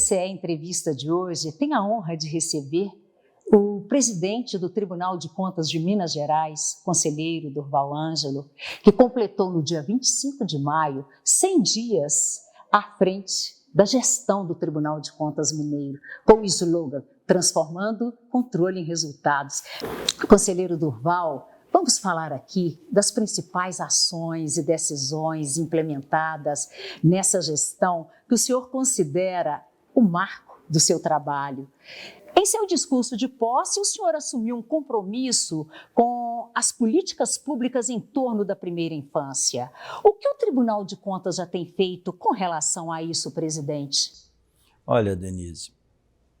TCE Entrevista de hoje tem a honra de receber o presidente do Tribunal de Contas de Minas Gerais, conselheiro Durval Ângelo, que completou no dia 25 de maio 100 dias à frente da gestão do Tribunal de Contas Mineiro, com o slogan Transformando Controle em Resultados. Conselheiro Durval, vamos falar aqui das principais ações e decisões implementadas nessa gestão que o senhor considera o marco do seu trabalho. Em seu discurso de posse, o senhor assumiu um compromisso com as políticas públicas em torno da primeira infância. O que o Tribunal de Contas já tem feito com relação a isso, presidente? Olha, Denise,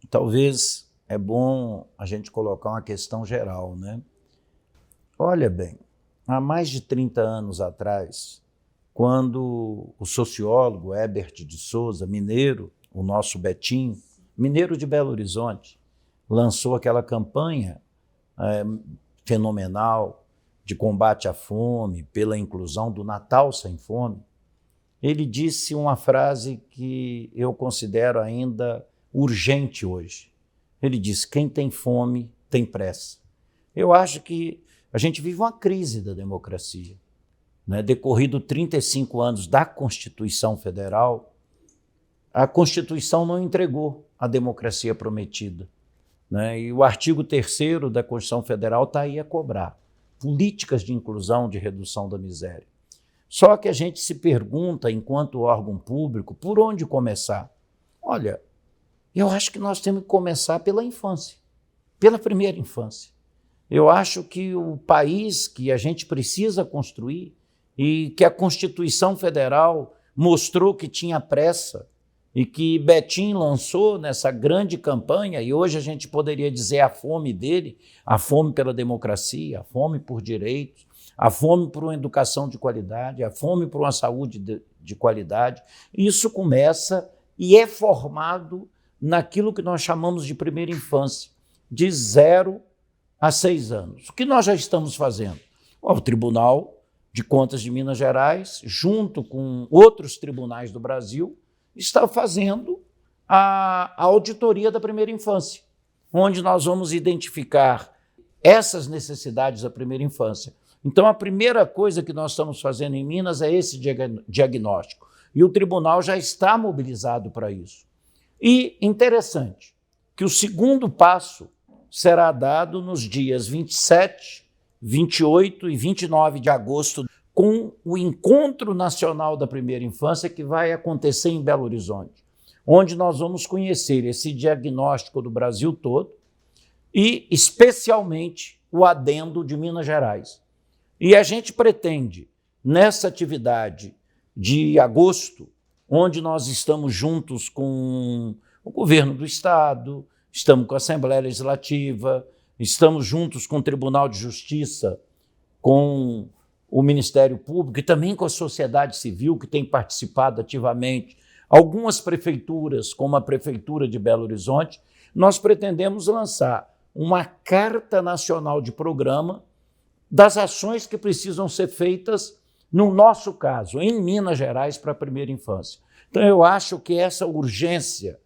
talvez é bom a gente colocar uma questão geral, né? Olha bem, há mais de 30 anos atrás, quando o sociólogo Herbert de Souza, mineiro, o nosso Betinho, mineiro de Belo Horizonte, lançou aquela campanha fenomenal de combate à fome, pela inclusão do Natal Sem Fome, ele disse uma frase que eu considero ainda urgente hoje. Ele disse: quem tem fome tem pressa. Eu acho que a gente vive uma crise da democracia, né? Decorrido 35 anos da Constituição Federal, a Constituição não entregou a democracia prometida, né? E o artigo 3º da Constituição Federal está aí a cobrar políticas de inclusão, de redução da miséria. Só que a gente se pergunta, enquanto órgão público, por onde começar? Olha, eu acho que nós temos que começar pela infância, pela primeira infância. Eu acho que o país que a gente precisa construir e que a Constituição Federal mostrou que tinha pressa e que Betinho lançou nessa grande campanha, e hoje a gente poderia dizer a fome dele, a fome pela democracia, a fome por direitos, a fome por uma educação de qualidade, a fome por uma saúde de qualidade. Isso começa e é formado naquilo que nós chamamos de primeira infância, de 0 a 6 anos. O que nós já estamos fazendo? O Tribunal de Contas de Minas Gerais, junto com outros tribunais do Brasil, está fazendo a auditoria da primeira infância, onde nós vamos identificar essas necessidades da primeira infância. Então, a primeira coisa que nós estamos fazendo em Minas é esse diagnóstico, e o tribunal já está mobilizado para isso. E interessante que o segundo passo será dado nos dias 27, 28 e 29 de agosto, com o Encontro Nacional da Primeira Infância, que vai acontecer em Belo Horizonte, onde nós vamos conhecer esse diagnóstico do Brasil todo e, especialmente, o adendo de Minas Gerais. E a gente pretende, nessa atividade de agosto, onde nós estamos juntos com o governo do Estado, estamos com a Assembleia Legislativa, estamos juntos com o Tribunal de Justiça, com o Ministério Público e também com a sociedade civil, que tem participado ativamente, algumas prefeituras, como a Prefeitura de Belo Horizonte, nós pretendemos lançar uma Carta Nacional de Programa das ações que precisam ser feitas, no nosso caso, em Minas Gerais, para a primeira infância. Então, eu acho que essa urgência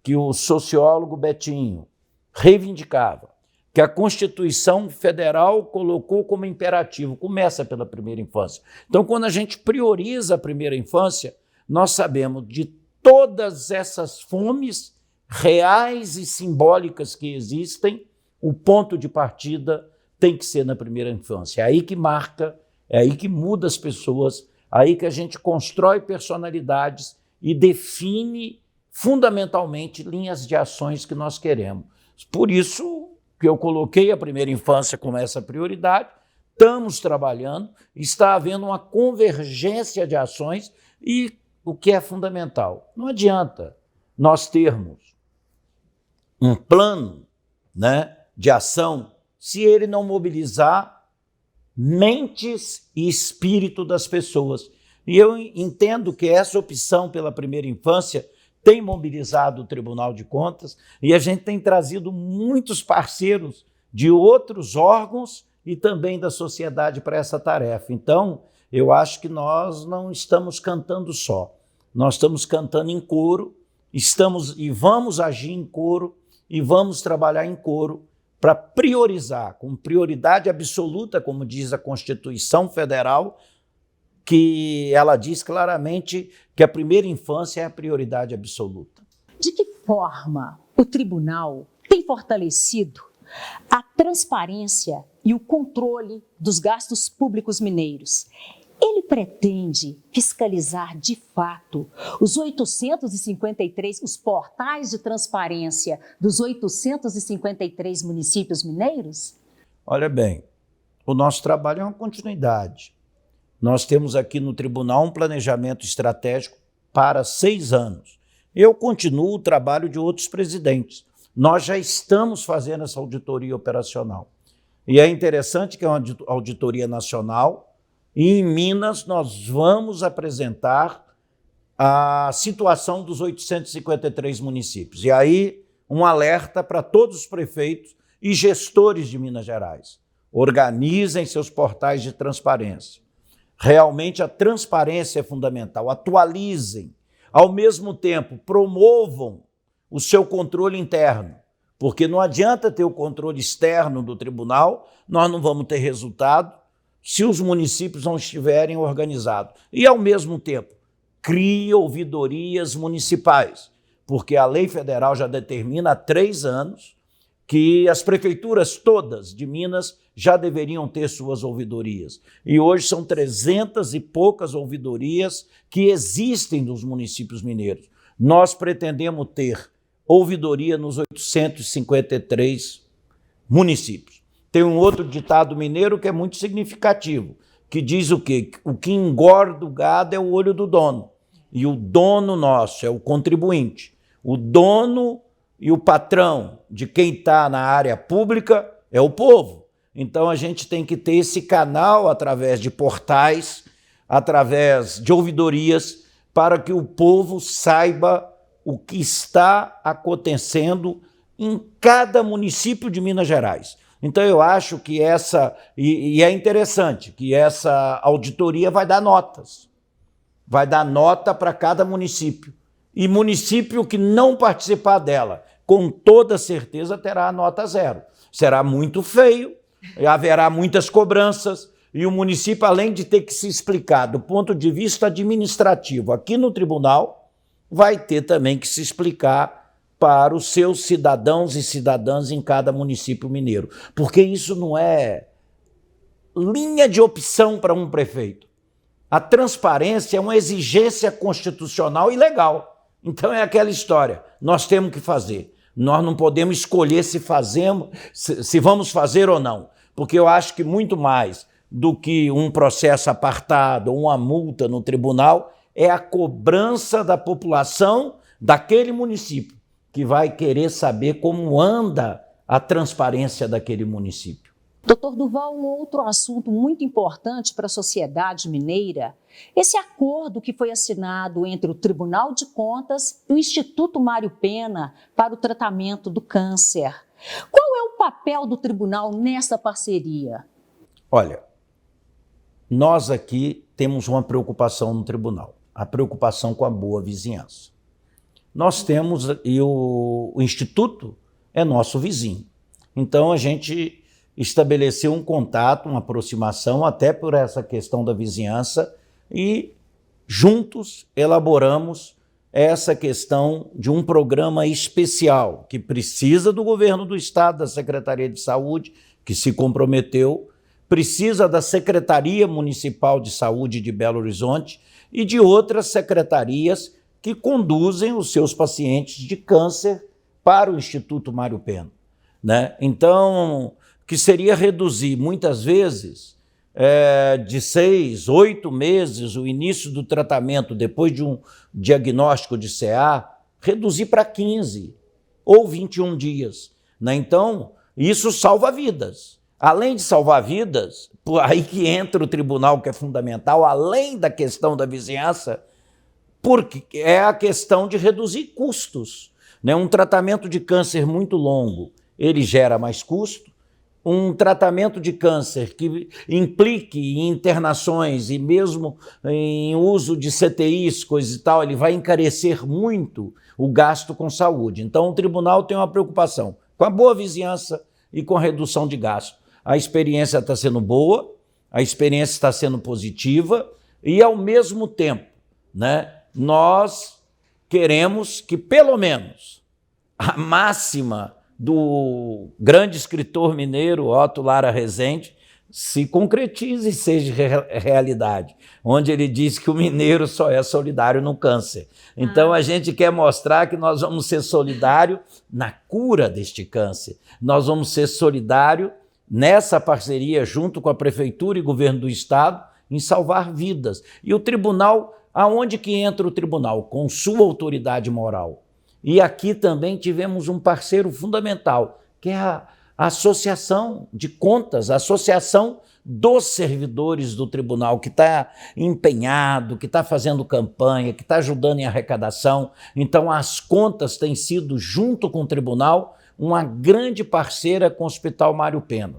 que o sociólogo Betinho reivindicava, que a Constituição Federal colocou como imperativo, começa pela primeira infância. Então, quando a gente prioriza a primeira infância, nós sabemos de todas essas fomes reais e simbólicas que existem, o ponto de partida tem que ser na primeira infância. É aí que marca, é aí que muda as pessoas, é aí que a gente constrói personalidades e define fundamentalmente linhas de ações que nós queremos. Por isso que eu coloquei a primeira infância como essa prioridade, estamos trabalhando, está havendo uma convergência de ações e o que é fundamental, não adianta nós termos um plano, né, de ação se ele não mobilizar mentes e espírito das pessoas. E eu entendo que essa opção pela primeira infância tem mobilizado o Tribunal de Contas e a gente tem trazido muitos parceiros de outros órgãos e também da sociedade para essa tarefa. Então, eu acho que nós não estamos cantando só, nós estamos cantando em coro estamos e vamos agir em coro e vamos trabalhar em coro para priorizar, com prioridade absoluta, como diz a Constituição Federal, que ela diz claramente que a primeira infância é a prioridade absoluta. De que forma o tribunal tem fortalecido a transparência e o controle dos gastos públicos mineiros? Ele pretende fiscalizar de fato os portais de transparência dos 853 municípios mineiros? Olha bem, o nosso trabalho é uma continuidade. Nós temos aqui no tribunal um planejamento estratégico para 6 anos. Eu continuo o trabalho de outros presidentes. Nós já estamos fazendo essa auditoria operacional. E é interessante que é uma auditoria nacional, e em Minas nós vamos apresentar a situação dos 853 municípios. E aí, um alerta para todos os prefeitos e gestores de Minas Gerais. Organizem seus portais de transparência. Realmente a transparência é fundamental. Atualizem. Ao mesmo tempo, promovam o seu controle interno, porque não adianta ter o controle externo do tribunal, nós não vamos ter resultado se os municípios não estiverem organizados. E, ao mesmo tempo, crie ouvidorias municipais, porque a lei federal já determina há 3 anos que as prefeituras todas de Minas já deveriam ter suas ouvidorias. E hoje são 300 e poucas ouvidorias que existem nos municípios mineiros. Nós pretendemos ter ouvidoria nos 853 municípios. Tem um outro ditado mineiro que é muito significativo, que diz o quê? O que engorda o gado é o olho do dono. E o dono nosso é o contribuinte. O dono e o patrão de quem está na área pública é o povo. Então a gente tem que ter esse canal através de portais, através de ouvidorias, para que o povo saiba o que está acontecendo em cada município de Minas Gerais. Então eu acho que e é interessante, que essa auditoria vai dar notas. Vai dar nota para cada município. E município que não participar dela, com toda certeza terá a nota 0. Será muito feio, haverá muitas cobranças, e o município, além de ter que se explicar do ponto de vista administrativo aqui no tribunal, vai ter também que se explicar para os seus cidadãos e cidadãs em cada município mineiro. Porque isso não é linha de opção para um prefeito. A transparência é uma exigência constitucional e legal. Então é aquela história, nós temos que fazer. Nós não podemos escolher se vamos fazer ou não. Porque eu acho que muito mais do que um processo apartado ou uma multa no tribunal é a cobrança da população daquele município, que vai querer saber como anda a transparência daquele município. Doutor Durval, um outro assunto muito importante para a sociedade mineira, esse acordo que foi assinado entre o Tribunal de Contas e o Instituto Mário Pena para o tratamento do câncer. Qual é o papel do tribunal nessa parceria? Olha, nós aqui temos uma preocupação no tribunal, a preocupação com a boa vizinhança. Nós temos, e o Instituto é nosso vizinho. Então a gente estabeleceu um contato, uma aproximação, até por essa questão da vizinhança, e juntos elaboramos essa questão de um programa especial que precisa do governo do Estado, da Secretaria de Saúde, que se comprometeu, precisa da Secretaria Municipal de Saúde de Belo Horizonte e de outras secretarias que conduzem os seus pacientes de câncer para o Instituto Mário Pena, né? Então, que seria reduzir, muitas vezes, de 6, 8 meses, o início do tratamento depois de um diagnóstico de CA, reduzir para 15 ou 21 dias. Né? Então, isso salva vidas. Além de salvar vidas, aí que entra o tribunal, que é fundamental, além da questão da vizinhança, porque é a questão de reduzir custos. Né? Um tratamento de câncer muito longo, ele gera mais custo. Um tratamento de câncer que implique em internações e mesmo em uso de CTIs, coisa e tal, ele vai encarecer muito o gasto com saúde. Então, o tribunal tem uma preocupação com a boa vizinhança e com a redução de gasto. A experiência está sendo boa, a experiência está sendo positiva e, ao mesmo tempo, né, nós queremos que, pelo menos, a máxima do grande escritor mineiro Otto Lara Rezende se concretize e seja realidade, onde ele diz que o mineiro só é solidário no câncer. Então, a gente quer mostrar que nós vamos ser solidários na cura deste câncer. Nós vamos ser solidários nessa parceria junto com a Prefeitura e Governo do Estado em salvar vidas. E o tribunal, aonde que entra o tribunal? Com sua autoridade moral. E aqui também tivemos um parceiro fundamental, que é a Associação de Contas, a Associação dos Servidores do Tribunal, que está empenhado, que está fazendo campanha, que está ajudando em arrecadação. Então, as contas têm sido, junto com o tribunal, uma grande parceira com o Hospital Mário Pena.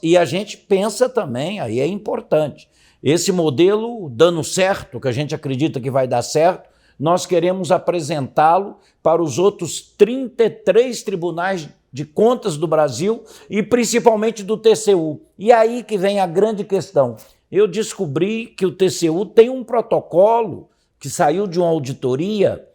E a gente pensa também, aí é importante, esse modelo dando certo, que a gente acredita que vai dar certo, nós queremos apresentá-lo para os outros 33 tribunais de contas do Brasil e principalmente do TCU. E aí que vem a grande questão. Eu descobri que o TCU tem um protocolo que saiu de uma auditoria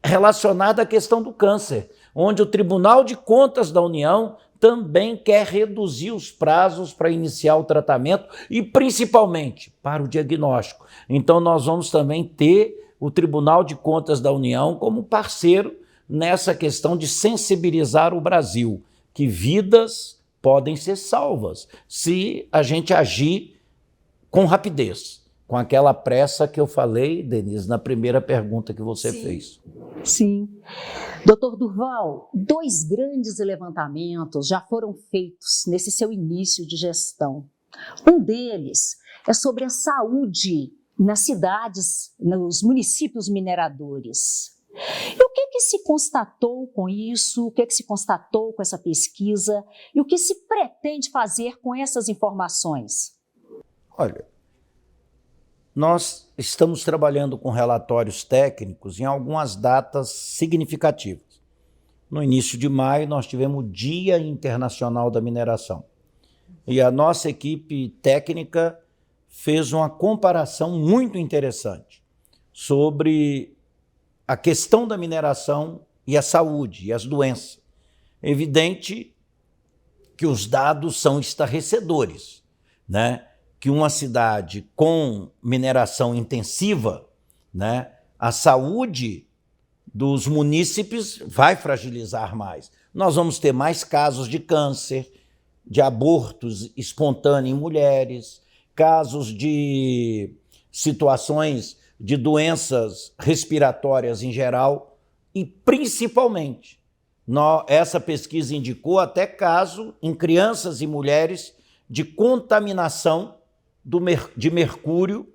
relacionado à questão do câncer, onde o Tribunal de Contas da União também quer reduzir os prazos para iniciar o tratamento e principalmente para o diagnóstico. Então nós vamos também ter o Tribunal de Contas da União como parceiro nessa questão de sensibilizar o Brasil, que vidas podem ser salvas se a gente agir com rapidez, com aquela pressa que eu falei, Denise, na primeira pergunta que você fez. Sim. Doutor Durval, 2 grandes levantamentos já foram feitos nesse seu início de gestão. Um deles é sobre a saúde nas cidades, nos municípios mineradores. E o que se constatou com isso? O que se constatou com essa pesquisa? E o que se pretende fazer com essas informações? Olha, nós estamos trabalhando com relatórios técnicos em algumas datas significativas. No início de maio, nós tivemos o Dia Internacional da Mineração. E a nossa equipe técnica fez uma comparação muito interessante sobre a questão da mineração e a saúde e as doenças. É evidente que os dados são estarrecedores, né? Que uma cidade com mineração intensiva, né, a saúde dos munícipes vai fragilizar mais. Nós vamos ter mais casos de câncer, de abortos espontâneos em mulheres, casos de situações de doenças respiratórias em geral e, principalmente, essa pesquisa indicou até caso em crianças e mulheres de contaminação de mercúrio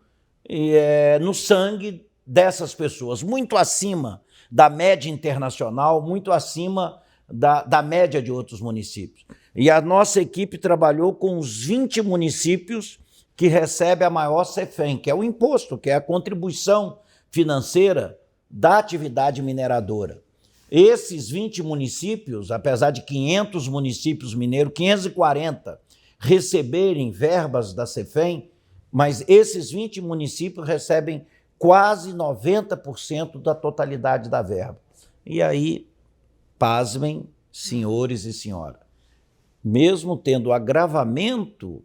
no sangue dessas pessoas, muito acima da média internacional, muito acima da média de outros municípios. E a nossa equipe trabalhou com os 20 municípios que recebem a maior CEFEM, que é o imposto, que é a contribuição financeira da atividade mineradora. Esses 20 municípios, apesar de 500 municípios mineiros, 540 receberem verbas da CEFEM, mas esses 20 municípios recebem quase 90% da totalidade da verba. E aí, pasmem, senhores e senhoras, mesmo tendo agravamento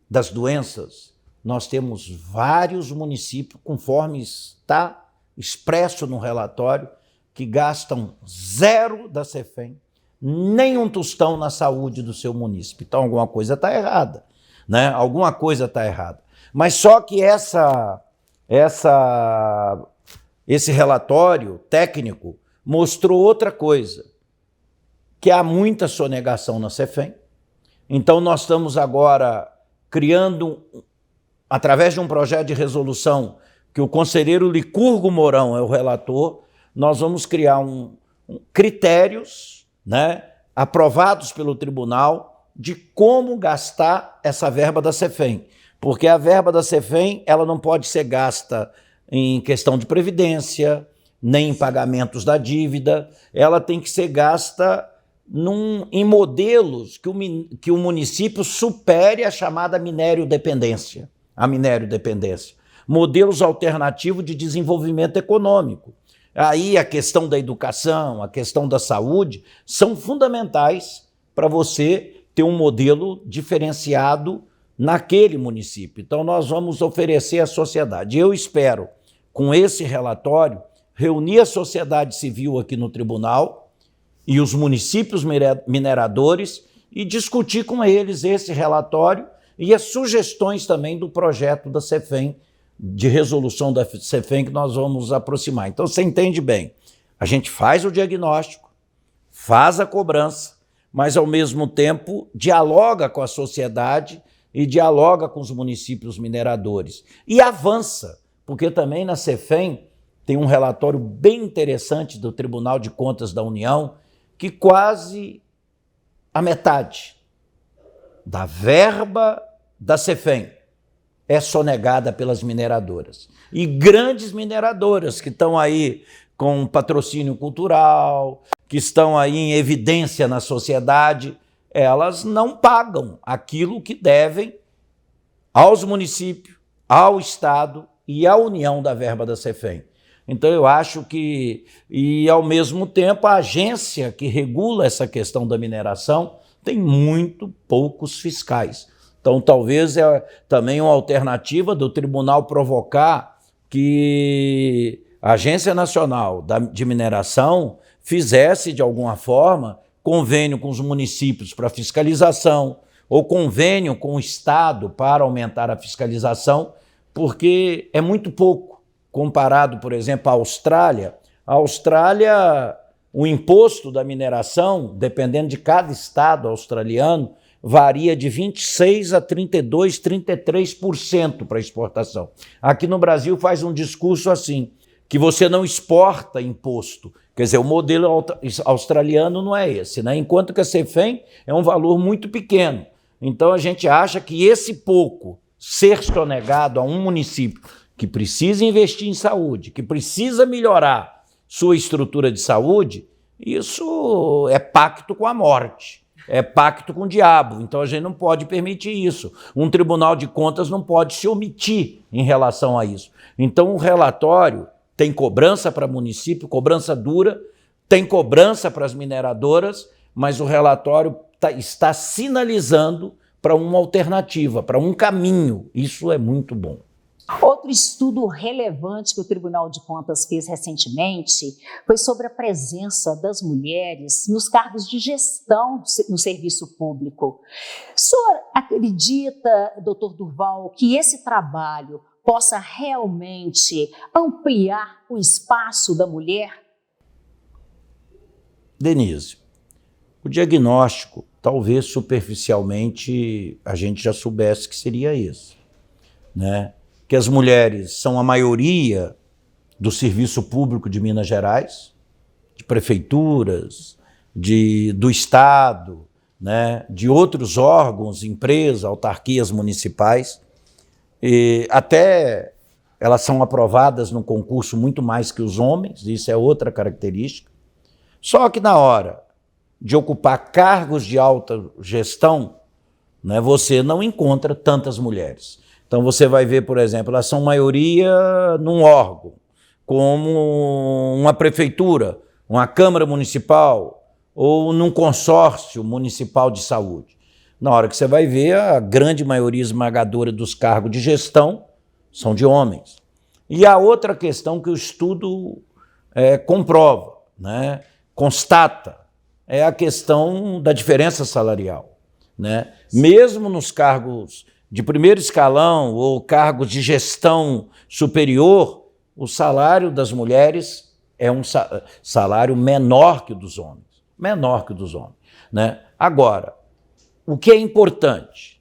das doenças, nós temos vários municípios, conforme está expresso no relatório, que gastam 0 da CEFEM, nem um tostão na saúde do seu município. Então, alguma coisa está errada, né? Alguma coisa está errada. Mas só que esse relatório técnico mostrou outra coisa, que há muita sonegação na CEFEM. Então, nós estamos agora criando, através de um projeto de resolução, que o conselheiro Licurgo Mourão é o relator, nós vamos criar critérios, né, aprovados pelo tribunal de como gastar essa verba da CEFEM. Porque a verba da CEFEM ela não pode ser gasta em questão de previdência, nem em pagamentos da dívida, ela tem que ser gasta em modelos que o município supere a chamada minério-dependência, a minério-dependência. Modelos alternativos de desenvolvimento econômico. Aí a questão da educação, a questão da saúde, são fundamentais para você ter um modelo diferenciado naquele município. Então nós vamos oferecer à sociedade. Eu espero, com esse relatório, reunir a sociedade civil aqui no tribunal e os municípios mineradores e discutir com eles esse relatório e as sugestões também do projeto da CEFEM, de resolução da CEFEM, que nós vamos aproximar. Então você entende bem, a gente faz o diagnóstico, faz a cobrança, mas ao mesmo tempo dialoga com a sociedade e dialoga com os municípios mineradores. E avança, porque também na CEFEM tem um relatório bem interessante do Tribunal de Contas da União, que quase a metade da verba da CEFEM é sonegada pelas mineradoras. E grandes mineradoras que estão aí com patrocínio cultural, que estão aí em evidência na sociedade, elas não pagam aquilo que devem aos municípios, ao Estado e à União da verba da CEFEM. Então eu acho que, e ao mesmo tempo, a agência que regula essa questão da mineração tem muito poucos fiscais. Então talvez é também uma alternativa do tribunal provocar que a Agência Nacional de Mineração fizesse, de alguma forma, convênio com os municípios para fiscalização ou convênio com o Estado para aumentar a fiscalização, porque é muito pouco. Comparado, por exemplo, à Austrália, o imposto da mineração, dependendo de cada estado australiano, varia de 26% a 32%, 33% para exportação. Aqui no Brasil faz um discurso assim, que você não exporta imposto. Quer dizer, o modelo australiano não é esse, né? Enquanto que a CEFEM é um valor muito pequeno. Então a gente acha que esse pouco ser sonegado a um município que precisa investir em saúde, que precisa melhorar sua estrutura de saúde, isso é pacto com a morte, é pacto com o diabo. Então a gente não pode permitir isso. Um tribunal de contas não pode se omitir em relação a isso. Então o relatório tem cobrança para município, cobrança dura, tem cobrança para as mineradoras, mas o relatório está sinalizando para uma alternativa, para um caminho. Isso é muito bom. Outro estudo relevante que o Tribunal de Contas fez recentemente foi sobre a presença das mulheres nos cargos de gestão no serviço público. O senhor acredita, doutor Durval, que esse trabalho possa realmente ampliar o espaço da mulher? Denise, o diagnóstico, talvez superficialmente, a gente já soubesse que seria esse, né? Que as mulheres são a maioria do serviço público de Minas Gerais, de prefeituras, do Estado, né, de outros órgãos, empresas, autarquias municipais. E até elas são aprovadas no concurso muito mais que os homens, isso é outra característica. Só que na hora de ocupar cargos de alta gestão, né, você não encontra tantas mulheres. Então você vai ver, por exemplo, elas são maioria num órgão, como uma prefeitura, uma Câmara Municipal ou num consórcio municipal de saúde. Na hora que você vai ver, a grande maioria esmagadora dos cargos de gestão são de homens. E a outra questão que o estudo comprova, né, constata, é a questão da diferença salarial, né? Mesmo nos cargos de primeiro escalão ou cargos de gestão superior, o salário das mulheres é um salário menor que o dos homens. Menor que o dos homens, né? Agora, o que é importante?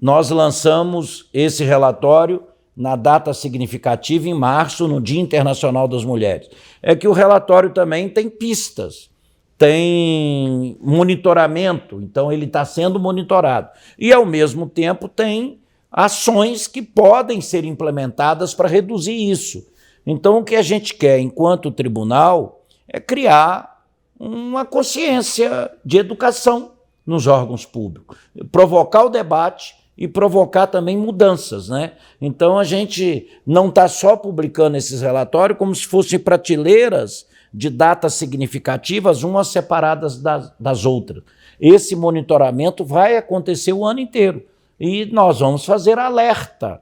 Nós lançamos esse relatório na data significativa, em março, no Dia Internacional das Mulheres. É que o relatório também tem pistas, tem monitoramento, então ele está sendo monitorado. E, ao mesmo tempo, tem ações que podem ser implementadas para reduzir isso. Então, o que a gente quer, enquanto tribunal, é criar uma consciência de educação nos órgãos públicos, provocar o debate e provocar também mudanças, né? Então, a gente não está só publicando esses relatórios como se fossem prateleiras de datas significativas, umas separadas das outras. Esse monitoramento vai acontecer o ano inteiro e nós vamos fazer alertas,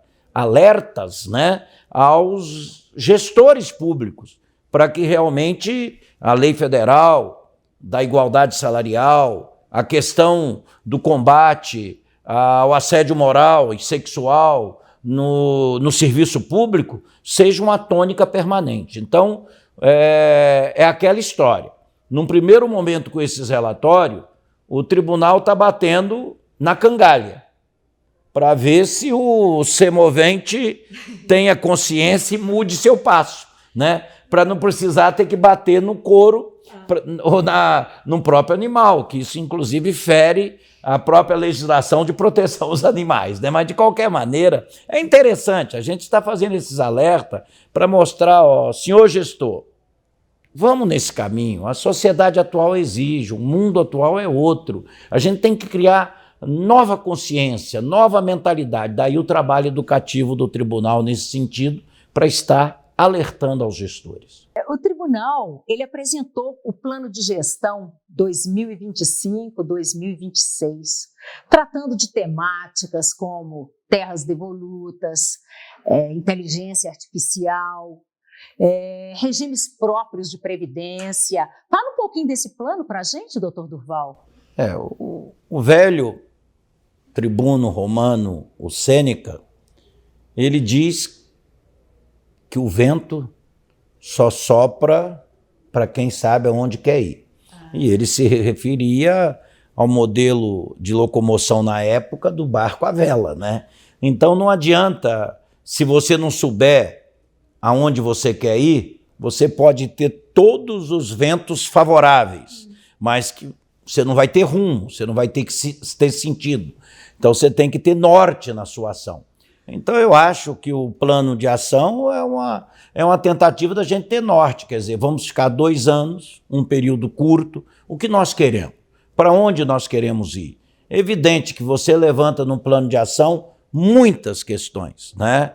né, aos gestores públicos, para que realmente a lei federal da igualdade salarial, a questão do combate ao assédio moral e sexual no serviço público seja uma tônica permanente. Então, é aquela história. Num primeiro momento com esses relatórios, o tribunal está batendo na cangalha para ver se o semovente tenha consciência e mude seu passo, né? Para não precisar ter que bater no couro ou no próprio animal, que isso inclusive fere a própria legislação de proteção aos animais, né? Mas de qualquer maneira, é interessante, a gente está fazendo esses alertas para mostrar, ó, senhor gestor, vamos nesse caminho, a sociedade atual exige, o mundo atual é outro, a gente tem que criar nova consciência, nova mentalidade, daí o trabalho educativo do tribunal nesse sentido, para estar alertando aos gestores. O tribunal, ele apresentou o plano de gestão 2025-2026, tratando de temáticas como terras devolutas, inteligência artificial, regimes próprios de previdência. Fala um pouquinho desse plano para a gente, doutor Durval. O velho tribuno romano, o Sêneca, ele diz que o vento só sopra para quem sabe aonde quer ir. E ele se referia ao modelo de locomoção na época do barco à vela, né? Então não adianta, se você não souber aonde você quer ir, você pode ter todos os ventos favoráveis, mas que você não vai ter rumo, você não vai ter sentido. Então você tem que ter norte na sua ação. Então eu acho que o plano de ação é uma tentativa da gente ter norte, quer dizer, vamos ficar 2 anos, um período curto, o que nós queremos, para onde nós queremos ir. É evidente que você levanta no plano de ação muitas questões, né?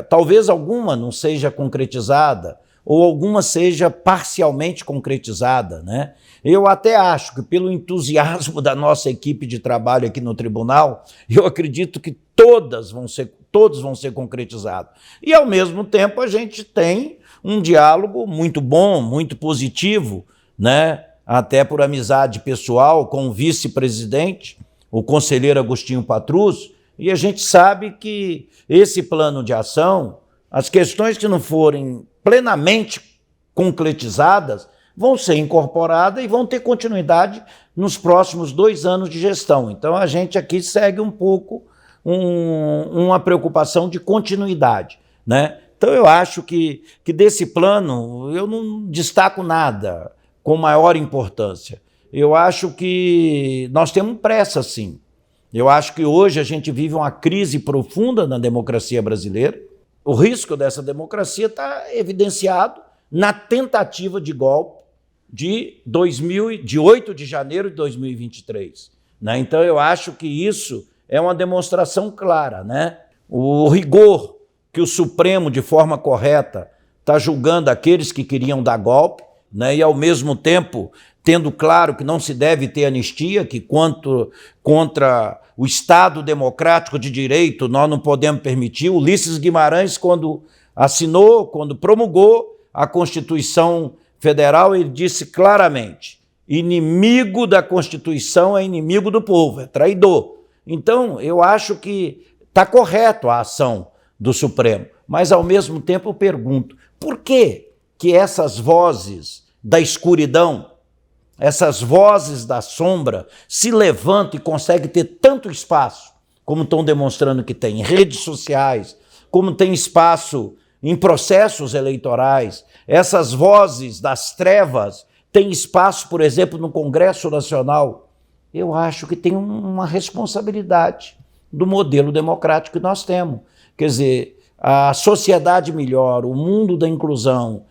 Talvez alguma não seja concretizada, ou alguma seja parcialmente concretizada, né? Eu até acho que pelo entusiasmo da nossa equipe de trabalho aqui no tribunal, eu acredito que todos vão ser concretizados. E, ao mesmo tempo, a gente tem um diálogo muito bom, muito positivo, né? Até por amizade pessoal com o vice-presidente, o conselheiro Agostinho Patrus, e a gente sabe que esse plano de ação, as questões que não forem plenamente concretizadas, vão ser incorporadas e vão ter continuidade nos próximos 2 anos de gestão. Então, a gente aqui segue um pouco uma preocupação de continuidade, né? Então, eu acho que desse plano eu não destaco nada com maior importância. Eu acho que nós temos pressa, sim. Eu acho que hoje a gente vive uma crise profunda na democracia brasileira. O risco dessa democracia está evidenciado na tentativa de golpe de 8 de janeiro de 2023. Né? Então, eu acho que isso é uma demonstração clara, né? O rigor que o Supremo, de forma correta, está julgando aqueles que queriam dar golpe, né? E, ao mesmo tempo, tendo claro que não se deve ter anistia, que contra o Estado democrático de direito nós não podemos permitir. Ulisses Guimarães, quando promulgou a Constituição Federal, ele disse claramente: inimigo da Constituição é inimigo do povo, é traidor. Então, eu acho que está correto a ação do Supremo, mas, ao mesmo tempo, eu pergunto, por que essas vozes da escuridão, essas vozes da sombra, se levantam e conseguem ter tanto espaço, como estão demonstrando que tem em redes sociais, como tem espaço em processos eleitorais? Essas vozes das trevas têm espaço, por exemplo, no Congresso Nacional. Eu acho que tem uma responsabilidade do modelo democrático que nós temos. Quer dizer, a sociedade melhor, o mundo da inclusão,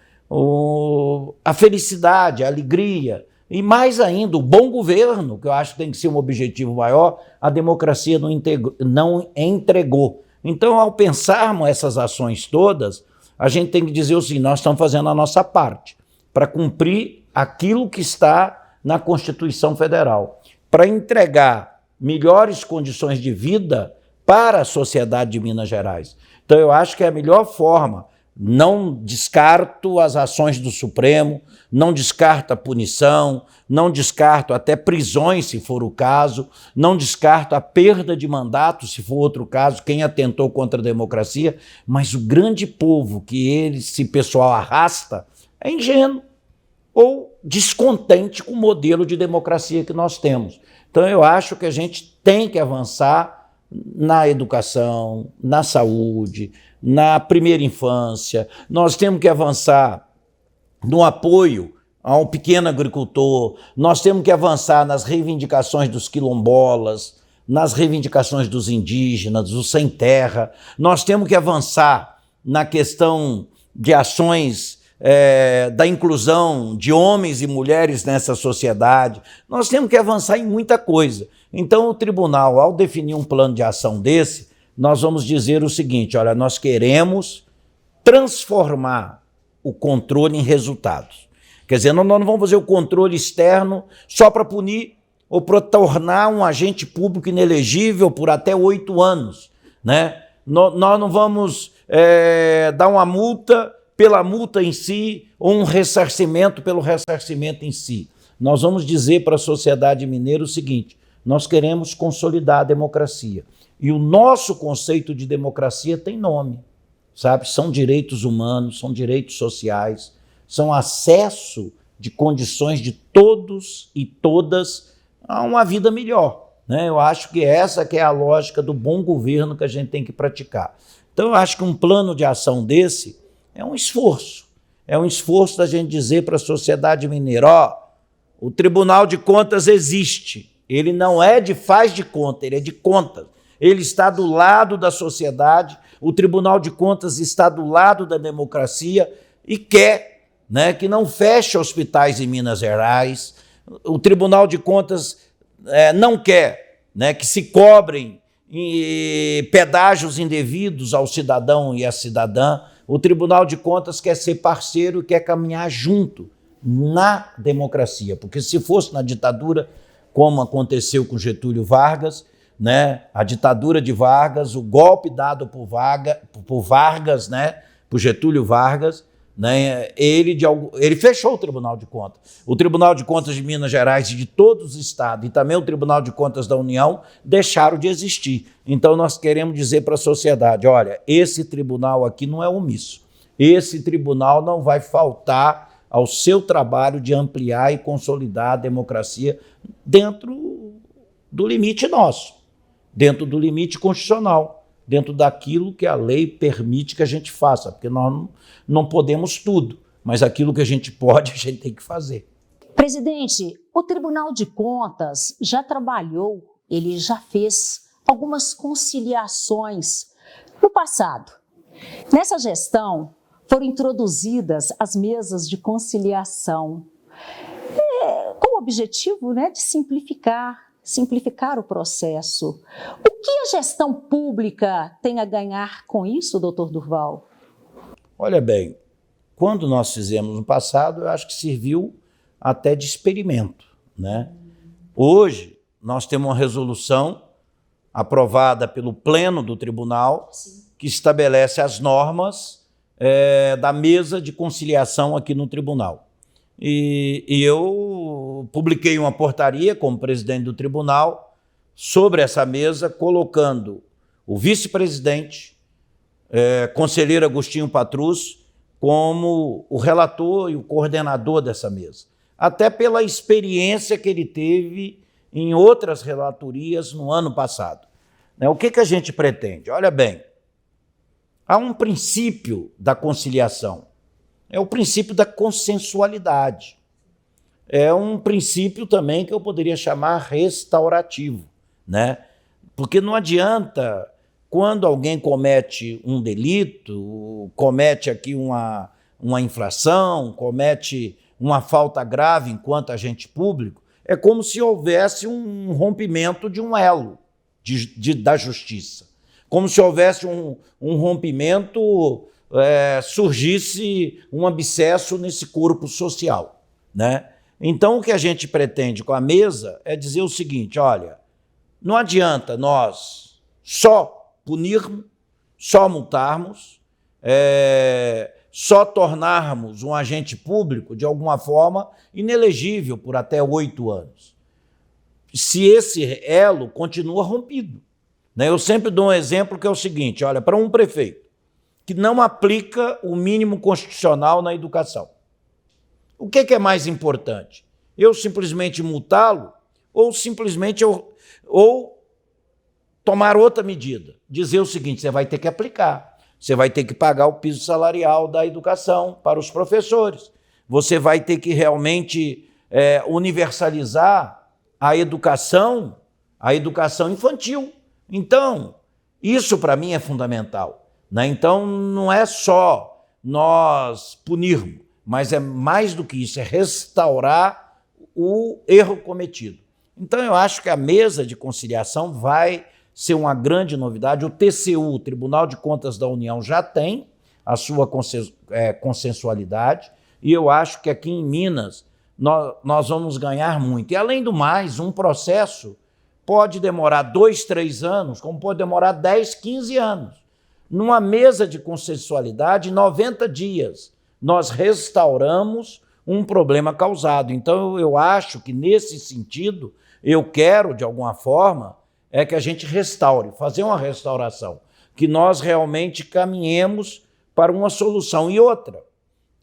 a felicidade, a alegria, e mais ainda, o bom governo, que eu acho que tem que ser um objetivo maior, a democracia não entregou. Então, ao pensarmos essas ações todas, a gente tem que dizer o seguinte: nós estamos fazendo a nossa parte para cumprir aquilo que está na Constituição Federal, para entregar melhores condições de vida para a sociedade de Minas Gerais. Então, eu acho que é a melhor forma. Não descarto as ações do Supremo, não descarto a punição, não descarto até prisões, se for o caso, não descarto a perda de mandato, se for outro caso, quem atentou contra a democracia, mas o grande povo que esse pessoal arrasta é ingênuo ou descontente com o modelo de democracia que nós temos. Então eu acho que a gente tem que avançar na educação, na saúde, na primeira infância, nós temos que avançar no apoio ao pequeno agricultor, nós temos que avançar nas reivindicações dos quilombolas, nas reivindicações dos indígenas, dos sem terra, nós temos que avançar na questão de ações da inclusão de homens e mulheres nessa sociedade, nós temos que avançar em muita coisa. Então o tribunal, ao definir um plano de ação desse, nós vamos dizer o seguinte: olha, nós queremos transformar o controle em resultados. Quer dizer, nós não vamos fazer o controle externo só para punir ou para tornar um agente público inelegível por até 8 anos. Né? Nós não vamos dar uma multa pela multa em si ou um ressarcimento pelo ressarcimento em si. Nós vamos dizer para a sociedade mineira o seguinte: nós queremos consolidar a democracia. E o nosso conceito de democracia tem nome, sabe? São direitos humanos, são direitos sociais, são acesso de condições de todos e todas a uma vida melhor. Né? Eu acho que essa que é a lógica do bom governo que a gente tem que praticar. Então eu acho que um plano de ação desse é um esforço da gente dizer para a sociedade mineira: ó, o Tribunal de Contas existe, ele não é de faz de conta, ele é de contas. Ele está do lado da sociedade, o Tribunal de Contas está do lado da democracia e quer, né, que não feche hospitais em Minas Gerais. O Tribunal de Contas não quer, né, que se cobrem pedágios indevidos ao cidadão e à cidadã. O Tribunal de Contas quer ser parceiro e quer caminhar junto na democracia, porque se fosse na ditadura, como aconteceu com Getúlio Vargas, né, a ditadura de Vargas, o golpe dado por Vargas, né, por Getúlio Vargas, né, ele fechou o Tribunal de Contas. O Tribunal de Contas de Minas Gerais e de todos os estados, e também o Tribunal de Contas da União, deixaram de existir. Então nós queremos dizer para a sociedade: olha, esse tribunal aqui não é omisso. Esse tribunal não vai faltar ao seu trabalho de ampliar e consolidar a democracia dentro do limite nosso, dentro do limite constitucional, dentro daquilo que a lei permite que a gente faça, porque nós não podemos tudo, mas aquilo que a gente pode, a gente tem que fazer. Presidente, o Tribunal de Contas já trabalhou, ele já fez algumas conciliações no passado. Nessa gestão, foram introduzidas as mesas de conciliação, com o objetivo, né, de simplificar o processo. O que a gestão pública tem a ganhar com isso, doutor Durval? Olha bem, quando nós fizemos no passado, eu acho que serviu até de experimento, né? Hoje, nós temos uma resolução aprovada pelo Pleno do Tribunal, que estabelece as normas da mesa de conciliação aqui no Tribunal. E eu publiquei uma portaria como presidente do tribunal sobre essa mesa, colocando o vice-presidente, conselheiro Agostinho Patrus, como o relator e o coordenador dessa mesa. Até pela experiência que ele teve em outras relatorias no ano passado. O que a gente pretende? Olha bem, há um princípio da conciliação. É o princípio da consensualidade. É um princípio também que eu poderia chamar restaurativo, né? Porque não adianta quando alguém comete um delito, comete aqui uma infração, comete uma falta grave enquanto agente público, é como se houvesse um rompimento de um elo da justiça. Como se houvesse um rompimento, surgisse um abscesso nesse corpo social, né? Então, o que a gente pretende com a mesa é dizer o seguinte: olha, não adianta nós só punirmos, só multarmos, só tornarmos um agente público, de alguma forma, inelegível por até 8 anos, se esse elo continua rompido, né? Eu sempre dou um exemplo que é o seguinte: olha, para um prefeito que não aplica o mínimo constitucional na educação, o que é mais importante? Eu simplesmente multá-lo ou simplesmente ou tomar outra medida? Dizer o seguinte: você vai ter que aplicar. Você vai ter que pagar o piso salarial da educação para os professores. Você vai ter que realmente universalizar a educação infantil. Então, isso para mim é fundamental, né? Então, não é só nós punirmos, mas é mais do que isso, é restaurar o erro cometido. Então, eu acho que a mesa de conciliação vai ser uma grande novidade. O TCU, o Tribunal de Contas da União, já tem a sua consensualidade, e eu acho que aqui em Minas nós vamos ganhar muito. E, além do mais, um processo pode demorar 2, 3 anos, como pode demorar 10, 15 anos. Numa mesa de consensualidade, em 90 dias, nós restauramos um problema causado. Então, eu acho que, nesse sentido, eu quero, de alguma forma, que a gente restaure, fazer uma restauração, que nós realmente caminhemos para uma solução. E outra,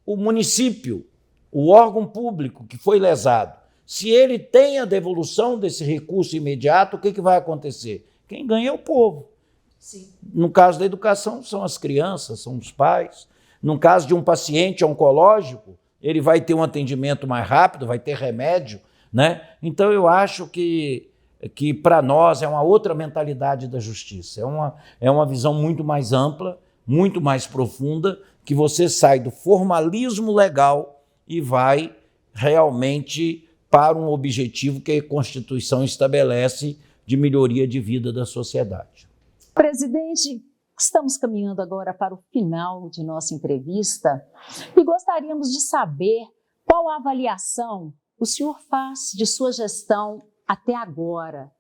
o município, o órgão público que foi lesado, se ele tem a devolução desse recurso imediato, o que vai acontecer? Quem ganha é o povo. Sim. No caso da educação, são as crianças, são os pais. No caso de um paciente oncológico, ele vai ter um atendimento mais rápido, vai ter remédio, né? Então, eu acho que para nós é uma outra mentalidade da justiça, é uma visão muito mais ampla, muito mais profunda, que você sai do formalismo legal e vai realmente para um objetivo que a Constituição estabelece de melhoria de vida da sociedade. Presidente, estamos caminhando agora para o final de nossa entrevista e gostaríamos de saber qual a avaliação o senhor faz de sua gestão até agora.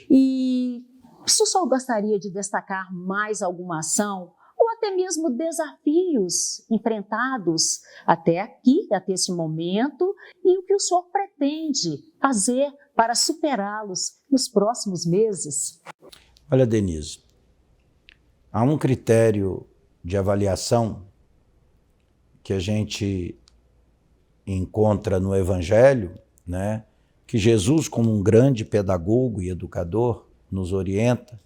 E se o senhor gostaria de destacar mais alguma ação ou até mesmo desafios enfrentados até aqui, até esse momento, e o que o senhor pretende fazer para superá-los nos próximos meses? Olha, Denise, há um critério de avaliação que a gente encontra no Evangelho, né? Que Jesus, como um grande pedagogo e educador, nos orienta,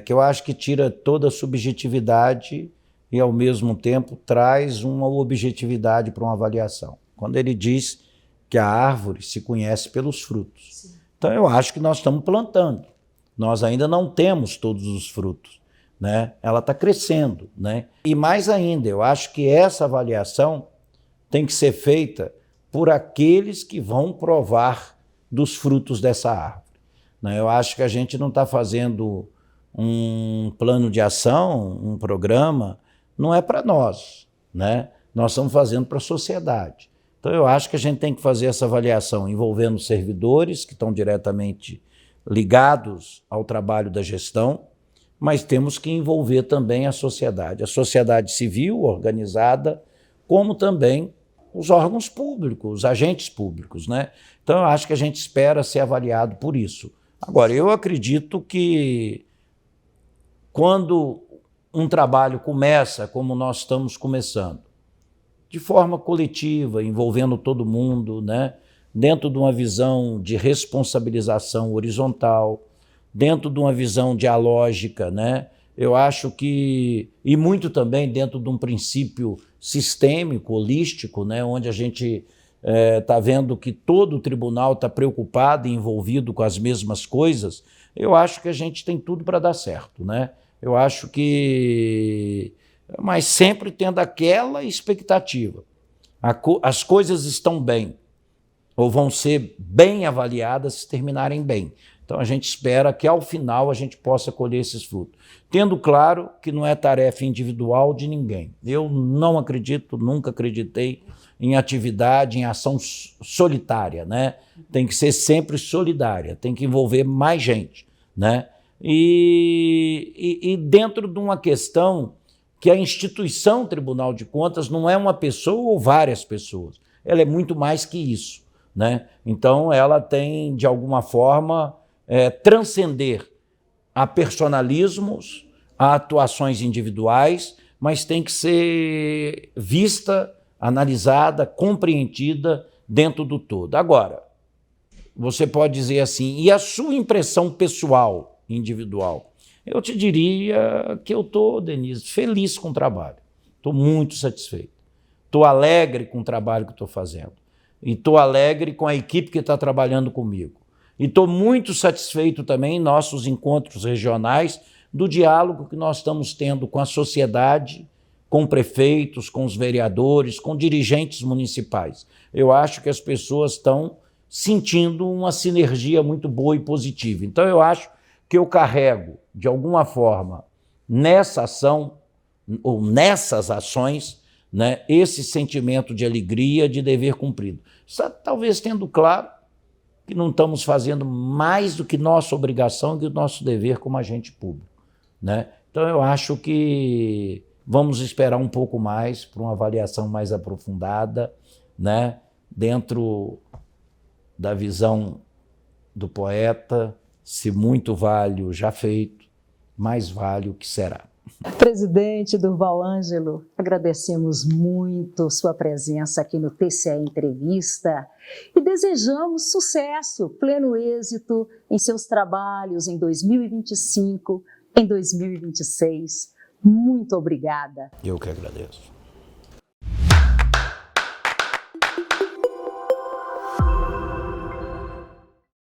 que eu acho que tira toda a subjetividade e, ao mesmo tempo, traz uma objetividade para uma avaliação. Quando ele diz que a árvore se conhece pelos frutos. Sim. Então, eu acho que nós estamos plantando. Nós ainda não temos todos os frutos, né? Ela está crescendo, né? E mais ainda, eu acho que essa avaliação tem que ser feita por aqueles que vão provar dos frutos dessa árvore, né? Eu acho que a gente não está fazendo um plano de ação, um programa, não é para nós, né? Nós estamos fazendo para a sociedade. Então, eu acho que a gente tem que fazer essa avaliação envolvendo os servidores que estão diretamente ligados ao trabalho da gestão, mas temos que envolver também a sociedade civil organizada, como também os órgãos públicos, os agentes públicos, né? Então, eu acho que a gente espera ser avaliado por isso. Agora, eu acredito que quando um trabalho começa, como nós estamos começando, de forma coletiva, envolvendo todo mundo, né? Dentro de uma visão de responsabilização horizontal, dentro de uma visão dialógica, né? Eu acho que, e muito também dentro de um princípio sistêmico, holístico, né? Onde a gente está vendo que todo o tribunal está preocupado e envolvido com as mesmas coisas, eu acho que a gente tem tudo para dar certo, né? Eu acho que... Mas sempre tendo aquela expectativa. As coisas estão bem, ou vão ser bem avaliadas se terminarem bem. Então a gente espera que ao final a gente possa colher esses frutos. Tendo claro que não é tarefa individual de ninguém. Eu não acredito, nunca acreditei em atividade, em ação solitária, né? Tem que ser sempre solidária, tem que envolver mais gente, né? E dentro de uma questão que a instituição Tribunal de Contas não é uma pessoa ou várias pessoas, ela é muito mais que isso, né? Então ela tem, de alguma forma, transcender a personalismos, a atuações individuais, mas tem que ser vista, analisada, compreendida dentro do todo. Agora, você pode dizer assim, e a sua impressão pessoal, individual? Eu te diria que eu estou, Denise, feliz com o trabalho. Estou muito satisfeito. Estou alegre com o trabalho que estou fazendo. E estou alegre com a equipe que está trabalhando comigo. E estou muito satisfeito também em nossos encontros regionais do diálogo que nós estamos tendo com a sociedade, com prefeitos, com os vereadores, com dirigentes municipais. Eu acho que as pessoas estão sentindo uma sinergia muito boa e positiva. Então eu acho que eu carrego, de alguma forma, nessa ação, ou nessas ações, né, esse sentimento de alegria, de dever cumprido. Talvez tendo claro que não estamos fazendo mais do que nossa obrigação e do nosso dever como agente público, né? Então eu acho que vamos esperar um pouco mais para uma avaliação mais aprofundada, né, dentro da visão do poeta, se muito vale o já feito, mais vale o que será. Presidente Durval Ângelo, agradecemos muito sua presença aqui no TCE Entrevista e desejamos sucesso, pleno êxito em seus trabalhos em 2025, em 2026. Muito obrigada. Eu que agradeço.